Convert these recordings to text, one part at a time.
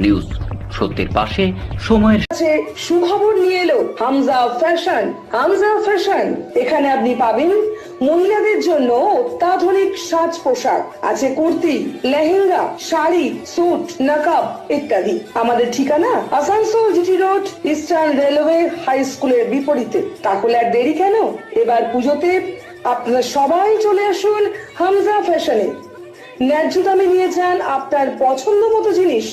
News সত্যের পাশে সময়ের সুখবর নিয়ে এলো হামজা ফ্যাশন। হামজা ফ্যাশন, এখানে আপনি পাবেন মহিলাদের জন্য অত্যাধুনিক সাজ পোশাক, আছে কুর্তি, লেহেঙ্গা, শাড়ি, স্যুট, নকাব ইত্যাদি। আমাদের ঠিকানা Asansol GT road, Eastern Railway high স্কুলের বিপরীতে। তাহলে আর দেরি কেন, এবার পুজোতে আপনারা সবাই চলে আসুন হামজা ফ্যাশনে। ন্যায্য দামে নিয়ে যান আপনার পছন্দ মতো জিনিস।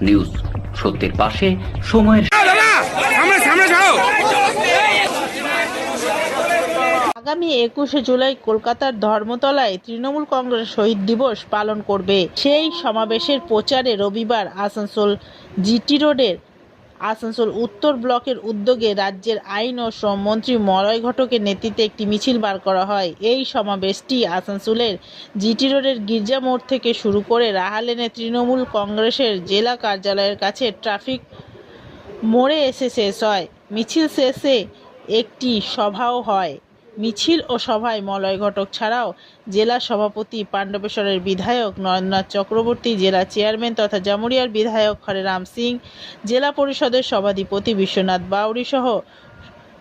নিউজ সত্যের পাশে সময়ের আগামী 21শে জুলাই কলকাতার ধর্মতলায় তৃণমূল কংগ্রেস শহীদ দিবস পালন করবে। সেই সমাবেশের প্রচারে রবিবার আসানসোল জিটি রোডের আসানসোল উত্তর ব্লকের উদ্যোগে রাজ্যের আইন ও শ্রম মন্ত্রী মলয় ঘটকের নেতৃত্বে একটি মিছিল বার করা হয়। এই সমাবেশটি আসানসোলের জিটি রোডের গির্জা মোড় থেকে শুরু করে রাহালেনে তৃণমূল কংগ্রেসের জেলা কার্যালয়ের কাছে ট্রাফিক মোড়ে এসে শেষ হয়। মিছিল শেষে একটি সভাও হয়। মিছিল ও সভায় মলয় ঘটক ছাড়াও জেলা সভাপতি পাণ্ডবেশ্বরের বিধায়ক নরেন্দ্রনাথ চক্রবর্তী, জেলা চেয়ারম্যান তথা জামুরিয়ার বিধায়ক হরেরাম সিং, জেলা পরিষদের সভাধিপতি বিশ্বনাথ বাউরি সহ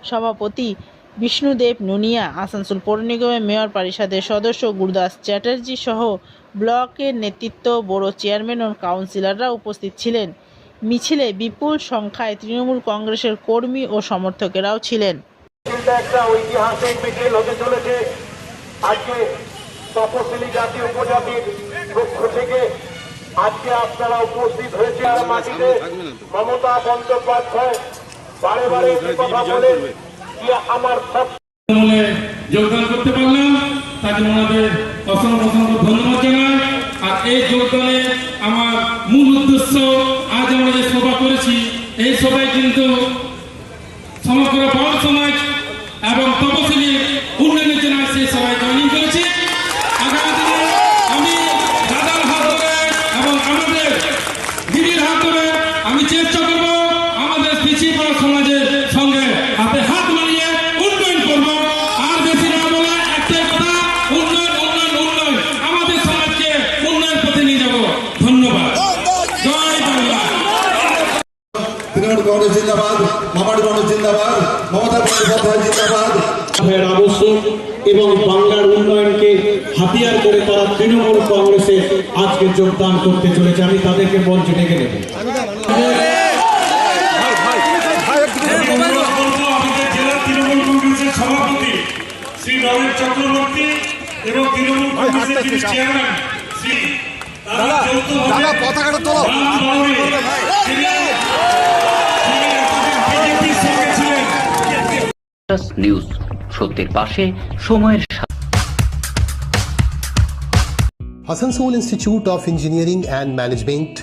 সভাপতি বিষ্ণুদেব নুনিয়া, আসানসোল পৌর নিগমের মেয়র পরিষদের সদস্য গুরুদাস চ্যাটার্জি সহ ব্লকের নেতৃত্ব, বড় চেয়ারম্যান ও কাউন্সিলররা উপস্থিত ছিলেন। মিছিলে বিপুল সংখ্যায় তৃণমূল কংগ্রেসের কর্মী ও সমর্থকেরাও ছিলেন। একটা ঐতিহাসিক মিছিল হতে চলেছে। আজকে তপশিলি জাতি উপজাতির পক্ষ থেকে আজকে আপনারা উপস্থিত হয়েছে আর মাটিতে মমতা বন্দ্যোপাধ্যায় বারে বারে কথা বলেন যে আমার যোগদান করতে পারলাম, তাদের ওনাদের অসংখ্য অসংখ্য ধন্যবাদ জানাই। আর এই যোগদানে আমার মূল উদ্দেশ্য, আজ আমরা যে সভা করেছি এই সভায় কিন্তু সমগ্র বাউল সমাজ এবং তপশিলি উন্নয়নের জন্য সেই সভায় জয়েনিং করেছি। আগামী দিনে আমি দাদার হাত ধরে এবং আমাদের দিদির হাত ধরে আমি চেষ্টা করবো আমাদের পিছিয়ে পড়া সমাজের সঙ্গে হাতে হাত মিলিয়ে উন্নয়ন করবো। আর বেশি না বলে একটাই কথা, উন্নয়ন উন্নয়ন উন্নয়ন, আমাদের সমাজকে উন্নয়ন পথে নিয়ে যাবো। ধন্যবাদ। জয় বাংলা। তৃণমূল কংগ্রেস জিন্দাবাদ, মামাটি কংগ্রেস জিন্দাবাদ, মমতা বন্দ্যোপাধ্যায় জিন্দাবাদ। আবশ্যক এবং বাংলার উন্নয়নকে হাতিয়ার করে তারা তৃণমূল কংগ্রেসে আজকে যোগদান করতে চলেছে। আমি তাদেরকে মঞ্চে ডেকে নেব। তৃণমূল কংগ্রেসের সভাপতি শ্রী নরেন চক্রবর্তী এবং তৃণমূল কংগ্রেসের যিনি চেয়ারম্যান শ্রী পতাকাটা তোলো। নিউজ সত্যের পাশে সময়ের Asansol Institute of Engineering and Management,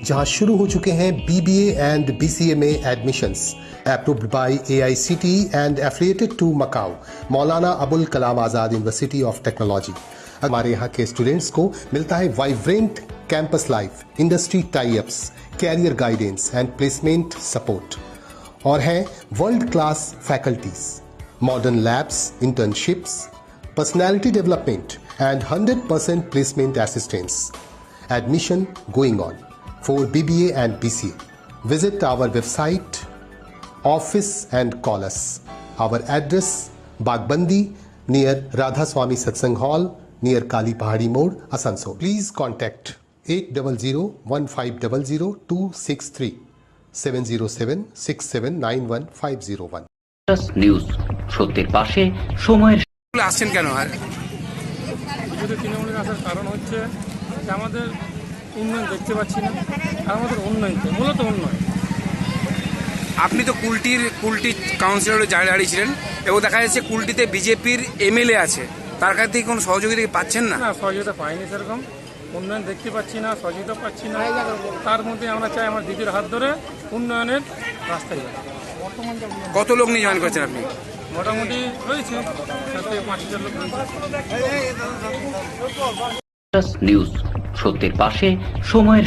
जहां शुरू हो चुके हैं BBA एंड BCA में admissions, approved by AICTE and affiliated to MAKAUT Maulana Abul Kalam Azad University of Technology. हमारे यहाँ के स्टूडेंट्स को मिलता है vibrant campus life, industry tie ups, career guidance and placement support, और हैं world class faculties, modern labs, internships, personality development and 100% placement assistance. Admission going on for BBA and BCA. Visit our website, office and call us. Our address, Bagbandi near Radha Swami Satsang Hall near Kali Pahadi Mode, Asansol. Please contact 8001500263 7076791 news সত্যের পাশে সময়ের আসছেন কেন? আর যদি তৃণমূলের আসার কারণ হচ্ছে যে আমাদের উন্নয়ন দেখতে পাচ্ছি না, আর আমাদের উন্নয়ন মূলত উন্নয়ন। আপনি তো কুলটি কাউন্সিলরের জায়গায় দাঁড়িয়েছিলেন এবং দেখা যাচ্ছে কুলটিতে বিজেপির MLA আছে, তার কাছ থেকে কোনো সহযোগিতা পাচ্ছেন না? না, সহযোগিতা পাইনি সেরকম, উন্নয়ন দেখতে পাচ্ছি না, সহযোগিতা পাচ্ছি না। তার মধ্যে আমরা চাই আমার দিদির হাত ধরে উন্নয়নের রাস্তায় যাই। কত লোক নিয়ে জয়েন করছেন আপনি? মোটামুটি হয়েছে 5,000 লোক হয়েছে। নিউজ সত্যের পাশে সময়ের